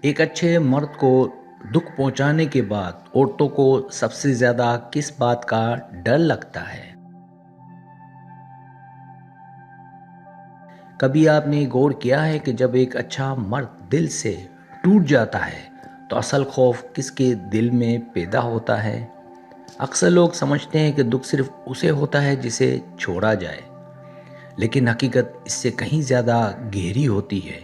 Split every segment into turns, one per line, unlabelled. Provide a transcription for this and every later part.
ایک اچھے مرد کو دکھ پہنچانے کے بعد عورتوں کو سب سے زیادہ کس بات کا ڈر لگتا ہے؟ کبھی آپ نے غور کیا ہے کہ جب ایک اچھا مرد دل سے ٹوٹ جاتا ہے تو اصل خوف کس کے دل میں پیدا ہوتا ہے؟ اکثر لوگ سمجھتے ہیں کہ دکھ صرف اسے ہوتا ہے جسے چھوڑا جائے، لیکن حقیقت اس سے کہیں زیادہ گہری ہوتی ہے۔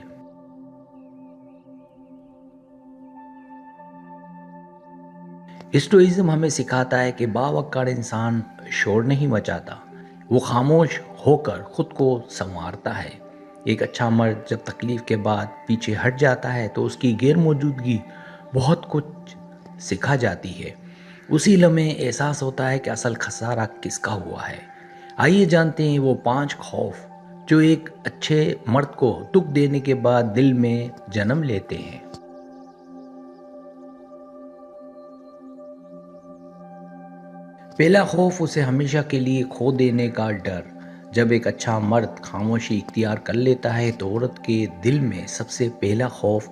اسٹوئزم ہمیں سکھاتا ہے کہ باوقار انسان شور نہیں مچاتا، وہ خاموش ہو کر خود کو سنوارتا ہے۔ ایک اچھا مرد جب تکلیف کے بعد پیچھے ہٹ جاتا ہے تو اس کی غیر موجودگی بہت کچھ سکھا جاتی ہے۔ اسی لمحے احساس ہوتا ہے کہ اصل خسارہ کس کا ہوا ہے۔ آئیے جانتے ہیں وہ 5 خوف جو ایک اچھے مرد کو دکھ دینے کے بعد دل میں جنم لیتے ہیں۔ پہلا خوف اسے ہمیشہ کے لیے کھو دینے کا ڈر۔ جب ایک اچھا مرد خاموشی اختیار کر لیتا ہے تو عورت کے دل میں سب سے پہلا خوف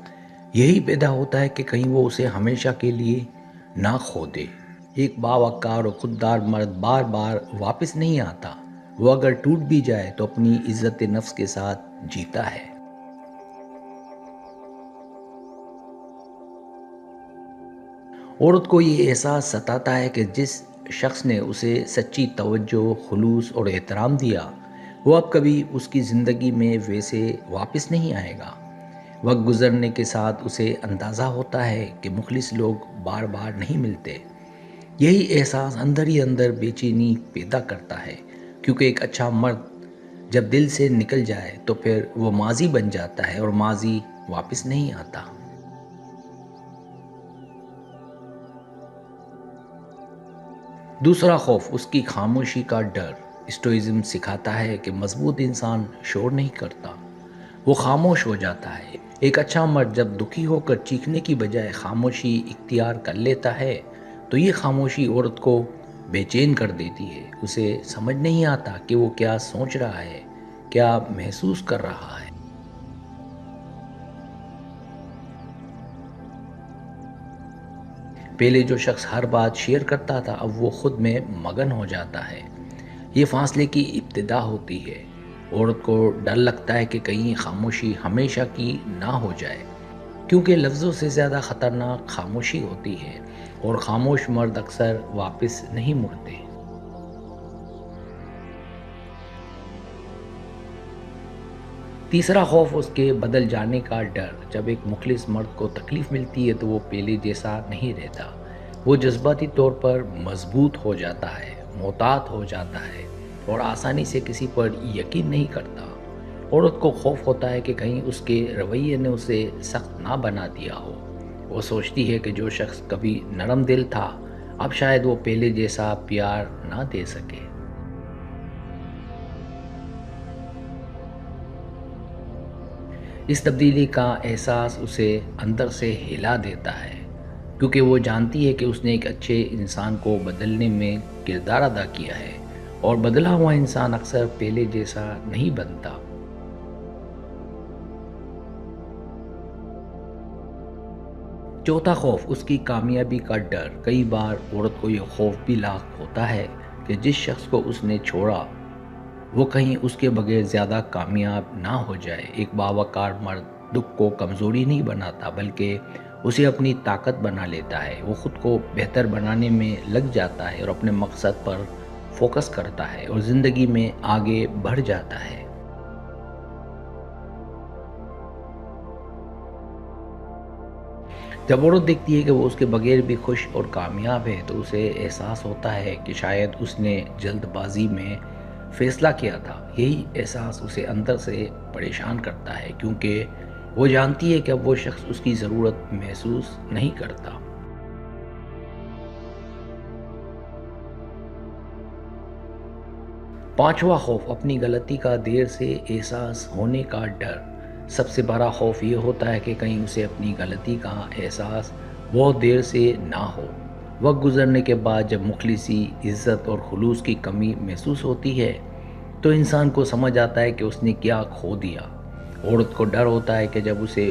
یہی پیدا ہوتا ہے کہ کہیں وہ اسے ہمیشہ کے لیے نہ کھو دے۔ ایک باوقار اور خوددار مرد بار بار واپس نہیں آتا، وہ اگر ٹوٹ بھی جائے تو اپنی عزت نفس کے ساتھ جیتا ہے۔ عورت کو یہ احساس ستاتا ہے کہ جس شخص نے اسے سچی توجہ، خلوص اور احترام دیا، وہ اب کبھی اس کی زندگی میں ویسے واپس نہیں آئے گا۔ وقت گزرنے کے ساتھ اسے اندازہ ہوتا ہے کہ مخلص لوگ بار بار نہیں ملتے۔ یہی احساس اندر ہی اندر بے چینی پیدا کرتا ہے، کیونکہ ایک اچھا مرد جب دل سے نکل جائے تو پھر وہ ماضی بن جاتا ہے اور ماضی واپس نہیں آتا۔ دوسرا خوف اس کی خاموشی کا ڈر۔ اسٹوئزم سکھاتا ہے کہ مضبوط انسان شور نہیں کرتا، وہ خاموش ہو جاتا ہے۔ ایک اچھا مرد جب دکھی ہو کر چیخنے کی بجائے خاموشی اختیار کر لیتا ہے تو یہ خاموشی عورت کو بے چین کر دیتی ہے۔ اسے سمجھ نہیں آتا کہ وہ کیا سوچ رہا ہے، کیا محسوس کر رہا ہے۔ پہلے جو شخص ہر بات شیئر کرتا تھا اب وہ خود میں مگن ہو جاتا ہے۔ یہ فاصلے کی ابتدا ہوتی ہے۔ عورت کو ڈر لگتا ہے کہ کہیں خاموشی ہمیشہ کی نہ ہو جائے، کیونکہ لفظوں سے زیادہ خطرناک خاموشی ہوتی ہے اور خاموش مرد اکثر واپس نہیں مڑتے۔ تیسرا خوف اس کے بدل جانے کا ڈر۔ جب ایک مخلص مرد کو تکلیف ملتی ہے تو وہ پہلے جیسا نہیں رہتا، وہ جذباتی طور پر مضبوط ہو جاتا ہے، محتاط ہو جاتا ہے اور آسانی سے کسی پر یقین نہیں کرتا۔ عورت کو خوف ہوتا ہے کہ کہیں اس کے رویے نے اسے سخت نہ بنا دیا ہو۔ وہ سوچتی ہے کہ جو شخص کبھی نرم دل تھا اب شاید وہ پہلے جیسا پیار نہ دے سکے۔ اس تبدیلی کا احساس اسے اندر سے ہلا دیتا ہے، کیونکہ وہ جانتی ہے کہ اس نے ایک اچھے انسان کو بدلنے میں کردار ادا کیا ہے اور بدلا ہوا انسان اکثر پہلے جیسا نہیں بنتا۔ چوتھا خوف اس کی کامیابی کا ڈر۔ کئی بار عورت کو یہ خوف بھی لاحق ہوتا ہے کہ جس شخص کو اس نے چھوڑا وہ کہیں اس کے بغیر زیادہ کامیاب نہ ہو جائے۔ ایک باوقار مرد دکھ کو کمزوری نہیں بناتا بلکہ اسے اپنی طاقت بنا لیتا ہے۔ وہ خود کو بہتر بنانے میں لگ جاتا ہے اور اپنے مقصد پر فوکس کرتا ہے اور زندگی میں آگے بڑھ جاتا ہے۔ جب عورت دیکھتی ہے کہ وہ اس کے بغیر بھی خوش اور کامیاب ہے تو اسے احساس ہوتا ہے کہ شاید اس نے جلد بازی میں فیصلہ کیا تھا۔ یہی احساس اسے اندر سے پریشان کرتا ہے، کیونکہ وہ جانتی ہے کہ اب وہ شخص اس کی ضرورت محسوس نہیں کرتا۔ پانچواں خوف اپنی غلطی کا دیر سے احساس ہونے کا ڈر۔ سب سے بڑا خوف یہ ہوتا ہے کہ کہیں اسے اپنی غلطی کا احساس بہت دیر سے نہ ہو۔ وقت گزرنے کے بعد جب مخلصی، عزت اور خلوص کی کمی محسوس ہوتی ہے تو انسان کو سمجھ آتا ہے کہ اس نے کیا کھو دیا۔ عورت کو ڈر ہوتا ہے کہ جب اسے